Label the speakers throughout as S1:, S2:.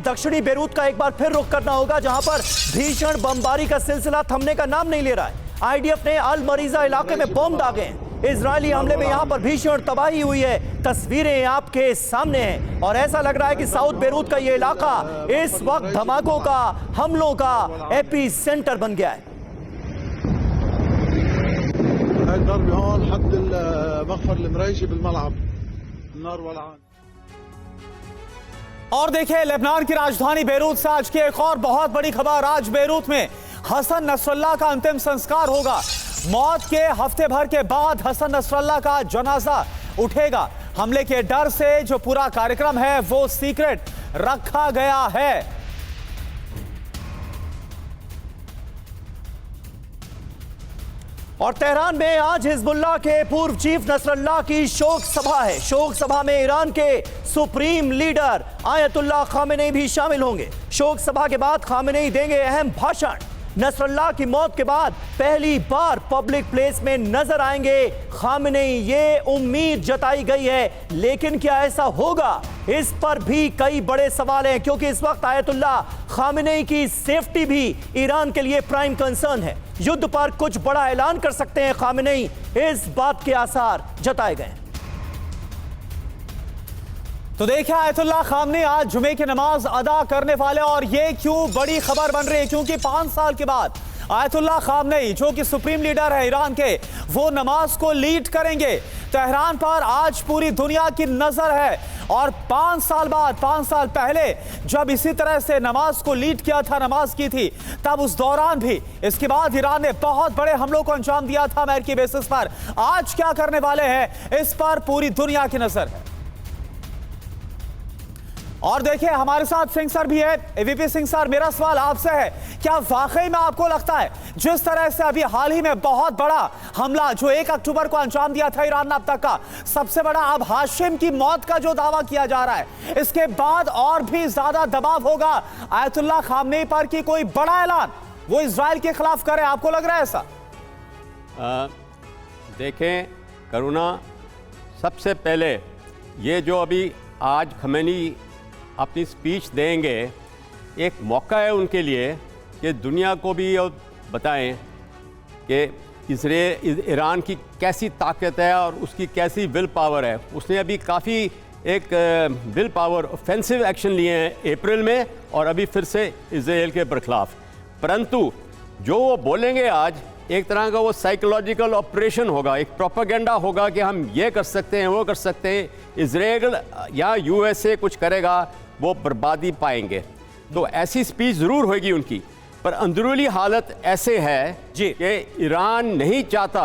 S1: दक्षिणी बेरूत का एक बार फिर रुख करना होगा, जहां पर भीषण बमबारी का सिलसिला थमने का नाम नहीं ले रहा है। आईडीएफ ने अल मरीजा इलाके में बम दागे हैं। इजरायली हमले में यहां पर भीषण तबाही हुई है। तस्वीरें आपके सामने हैं और ऐसा लग रहा है कि साउथ बेरूत का यह इलाका इस वक्त धमाकों का, हमलों का एपी सेंटर बन गया है। और देखिए, लेबनान की राजधानी बेरूत से आज की एक और बहुत बड़ी खबर। आज बेरूत में हसन नसरल्लाह का अंतिम संस्कार होगा। मौत के हफ्ते भर के बाद हसन नसरल्लाह का जनाजा उठेगा। हमले के डर से जो पूरा कार्यक्रम है वो सीक्रेट रखा गया है। और तेहरान में आज हिजबुल्लाह के पूर्व चीफ नसरल्लाह की शोक सभा है। शोक सभा में ईरान के सुप्रीम लीडर आयतुल्लाह खामेनेई भी शामिल होंगे। शोक सभा के बाद खामेनेई देंगे अहम भाषण। नसरल्लाह की मौत के बाद पहली बार पब्लिक प्लेस में नजर आएंगे खामेनेई, ये उम्मीद जताई गई है। लेकिन क्या ऐसा होगा, इस पर भी कई बड़े सवाल हैं, क्योंकि इस वक्त आयतुल्लाह खामेनेई की सेफ्टी भी ईरान के लिए प्राइम कंसर्न है। युद्ध पर कुछ बड़ा ऐलान कर सकते हैं खामेनेई, इस बात के आसार जताए गए। तो देखिए, आयतुल्लाह खामेनेई आज जुमे की नमाज अदा करने वाले, और ये क्यों बड़ी खबर बन रही है, क्योंकि 5 साल के बाद आयतुल्लाह खामेनेई जो कि सुप्रीम लीडर है ईरान के, वो नमाज को लीड करेंगे। तेहरान पर आज पूरी दुनिया की नजर है। और 5 साल बाद, 5 साल पहले जब इसी तरह से नमाज को लीड किया था, नमाज की थी, तब उस दौरान भी, इसके बाद ईरान ने बहुत बड़े हमलों को अंजाम दिया था अमेरिकी बेसिस पर। आज क्या करने वाले हैं, इस पर पूरी दुनिया की नजर है। और देखिए, हमारे साथ सिंह सर भी है। एवीपी सिंह सर, मेरा सवाल आपसे है, क्या वाकई में आपको लगता है जिस तरह से अभी हाल ही में बहुत बड़ा हमला जो 1 अक्टूबर को अंजाम दिया था ईरान ने अब तक का, सबसे बड़ा अब हाशिम की मौत का जो दावा किया जा रहा है, इसके बाद और भी ज्यादा दबाव होगा आयतुल्लाह खामेनेई पर कि कोई बड़ा ऐलान वो इजराइल के खिलाफ करे? आपको लग रहा है ऐसा?
S2: देखें करुणा, सबसे पहले ये जो अभी आज खामेनेई अपनी स्पीच देंगे, एक मौका है उनके लिए कि दुनिया को भी बताएं कि ईरान की कैसी ताकत है और उसकी कैसी विल पावर है। उसने अभी काफ़ी एक विल पावर ऑफेंसिव एक्शन लिए हैं अप्रैल में, और अभी फिर से इजराइल के बरखिलाफ। परंतु जो वो बोलेंगे आज, एक तरह का वो साइकोलॉजिकल ऑपरेशन होगा, एक प्रोपेगेंडा होगा कि हम ये कर सकते हैं, वो कर सकते हैं। इजराइल या यूएसए कुछ करेगा, वो बर्बादी पाएंगे। तो ऐसी स्पीच ज़रूर होगी उनकी, पर अंदरूनी हालत ऐसे है कि ईरान नहीं चाहता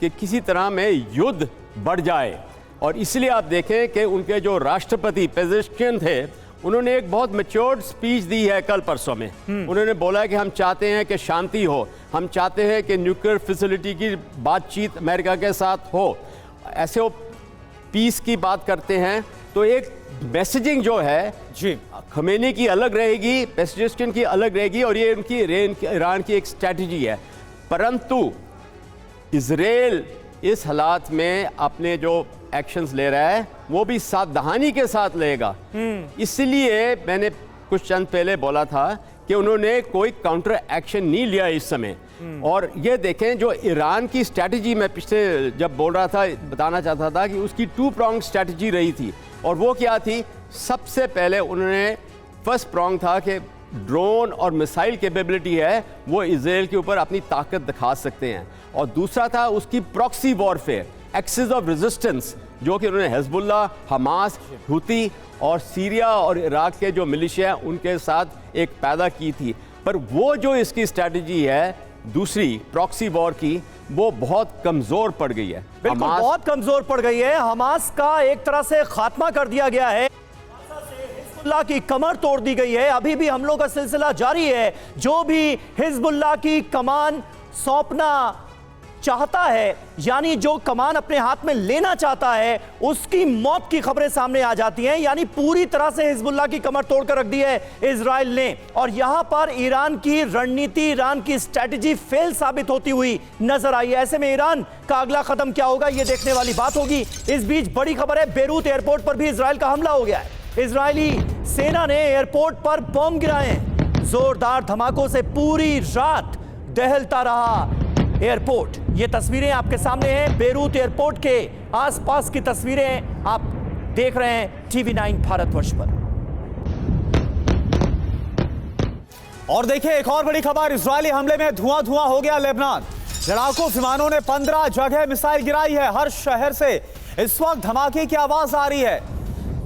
S2: कि किसी तरह में युद्ध बढ़ जाए। और इसलिए आप देखें कि उनके जो राष्ट्रपति पेजेश्किन थे, उन्होंने एक बहुत मैच्योर्ड स्पीच दी है कल परसों में। उन्होंने बोला है कि हम चाहते हैं कि शांति हो, हम चाहते हैं कि न्यूक्लियर फैसिलिटी की बातचीत अमेरिका के साथ हो। ऐसे वो पीस की बात करते हैं। तो एक मैसेजिंग जो है जी खामेनेई की अलग रहेगी, पेजेश्किन की अलग रहेगी, और ये उनकी ईरान की एक स्ट्रैटेजी है। परंतु इजराइल इस हालात में अपने जो एक्शंस ले रहा है वो भी सावधानी के साथ लेगा। इसलिए मैंने कुछ चंद पहले बोला था कि उन्होंने कोई काउंटर एक्शन नहीं लिया इस समय। और ये देखें, जो ईरान की स्ट्रैटेजी मैं पिछले जब बोल रहा था, बताना चाहता था कि उसकी 2 pronged स्ट्रैटेजी रही थी। और वो क्या थी? सबसे पहले उन्होंने फर्स्ट प्रॉन्ग था कि ड्रोन और मिसाइल कैपेबिलिटी है, वो इजराइल के ऊपर अपनी ताकत दिखा सकते हैं। और दूसरा था उसकी proxy warfare, axis of resistance, जो कि उन्होंने हिजबुल्लाह, हमास, हुती और सीरिया और इराक के जो मिलिशिया हैं उनके साथ एक पैदा की थी। पर वो जो इसकी स्ट्रैटेजी है दूसरी प्रॉक्सी वॉर की, वो बहुत कमजोर पड़ गई है।
S1: बिल्कुल, बहुत कमजोर पड़ गई है। हमास का एक तरह से खात्मा कर दिया गया है, हिजबुल्लाह की कमर तोड़ दी गई है। अभी भी हमलों का सिलसिला जारी है। जो भी हिजबुल्लाह की कमान सौंपना चाहता है, यानी जो कमान अपने हाथ में लेना चाहता है, उसकी मौत की खबरें सामने आ जाती हैं। यानी पूरी तरह से हिजबुल्लाह की कमर तोड़कर रख दी है इजराइल ने। और यहां पर ईरान की रणनीति, ईरान की स्ट्रैटेजी फेल साबित होती हुई नजर आई है। ऐसे में ईरान का अगला कदम क्या होगा, यह देखने वाली बात होगी। इस बीच बड़ी खबर है, बेरूत एयरपोर्ट पर भी इजराइल का हमला हो गया है। इजरायली सेना ने एयरपोर्ट पर बम गिराए हैं। जोरदार धमाकों से पूरी रात दहलता रहा एयरपोर्ट। ये तस्वीरें आपके सामने हैं बेरूत एयरपोर्ट के आसपास की तस्वीरें आप देख रहे हैं टीवी 9 भारतवर्ष पर।
S3: और देखिए एक और बड़ी खबर, इजरायली हमले में धुआं धुआं हो गया लेबनान। लड़ाकू विमानों ने 15 जगह मिसाइल गिराई है। हर शहर से इस वक्त धमाके की आवाज आ रही है।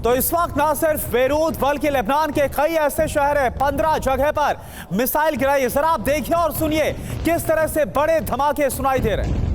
S3: तो इस वक्त ना सिर्फ बेरूत बल्कि लेबनान के कई ऐसे शहर हैं 15 जगह पर मिसाइल गिराई। जरा आप देखिए और सुनिए किस तरह से बड़े धमाके सुनाई दे रहे हैं।